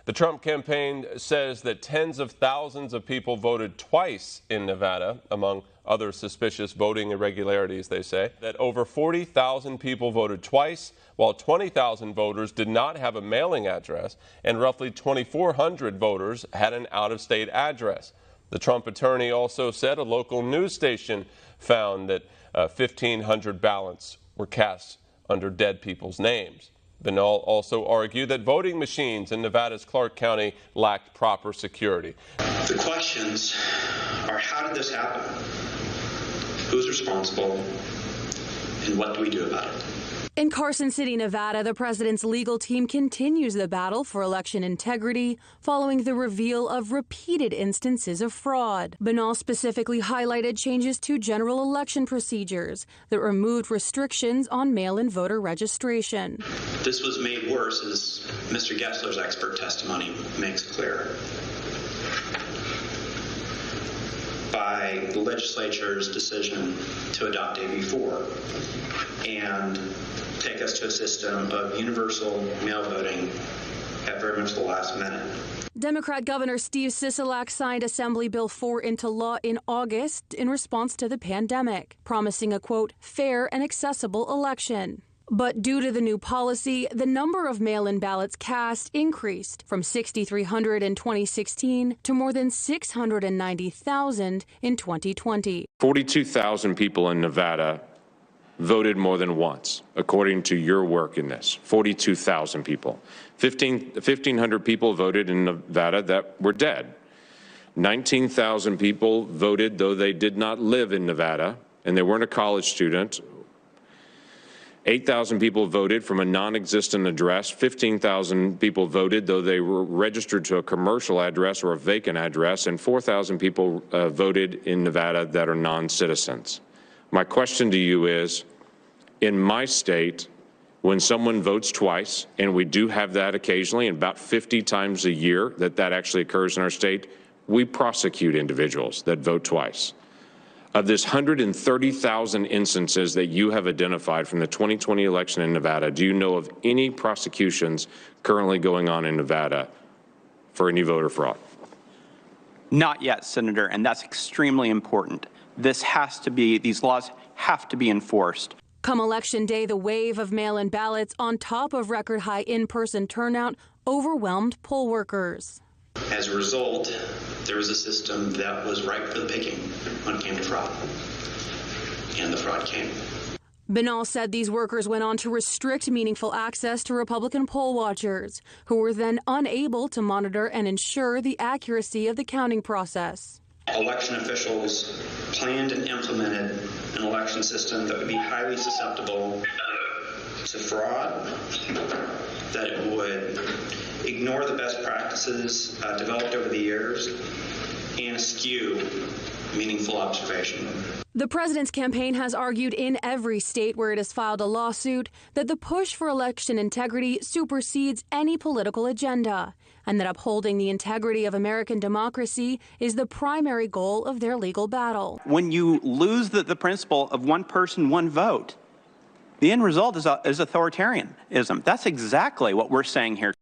The Trump campaign says that tens of thousands of people voted twice in Nevada, among other suspicious voting irregularities, they say. That over 40,000 people voted twice, while 20,000 voters did not have a mailing address, and roughly 2,400 voters had an out-of-state address. The Trump attorney also said a local news station found that 1,500 ballots were cast under dead people's names. Binal also argued that voting machines in Nevada's Clark County lacked proper security. The questions are, how did this happen? Who's responsible? And what do we do about it? In Carson City, Nevada, the president's legal team continues the battle for election integrity following the reveal of repeated instances of fraud. Binal specifically highlighted changes to general election procedures that removed restrictions on mail-in voter registration. This was made worse, as Mr. Gessler's expert testimony makes clear, by the legislature's decision to adopt AB 4 and take us to a system of universal mail voting at very much the last minute. Democrat Governor Steve Sisolak signed Assembly Bill 4 into law in August in response to the pandemic, promising a, quote, fair and accessible election. But due to the new policy, the number of mail-in ballots cast increased from 6,300 in 2016 to more than 690,000 in 2020. 42,000 people in Nevada voted more than once, according to your work in this. 42,000 people. 1,500 people voted in Nevada that were dead. 19,000 people voted though they did not live in Nevada and they weren't a college student. 8,000 people voted from a non-existent address. 15,000 people voted though they were registered to a commercial address or a vacant address, and 4,000 people voted in Nevada that are non-citizens. My question to you is, in my state, when someone votes twice, and we do have that occasionally, and about 50 times a year that actually occurs in our state, we prosecute individuals that vote twice. Of this 130,000 instances that you have identified from the 2020 election in Nevada, do you know of any prosecutions currently going on in Nevada for any voter fraud? Not yet, Senator, and that's extremely important. These laws have to be enforced. Come Election Day, the wave of mail-in ballots on top of record high in-person turnout overwhelmed poll workers. As a result, there was a system that was ripe for the picking when it came to fraud, and the fraud came. Binal said these workers went on to restrict meaningful access to Republican poll watchers, who were then unable to monitor and ensure the accuracy of the counting process. Election officials planned and implemented an election system that would be highly susceptible to fraud, that it would ignore the best practices developed over the years, and eschew meaningful observation. The president's campaign has argued in every state where it has filed a lawsuit that the push for election integrity supersedes any political agenda, and that upholding the integrity of American democracy is the primary goal of their legal battle. When you lose the principle of one person, one vote, the end result is authoritarianism. That's exactly what we're saying here.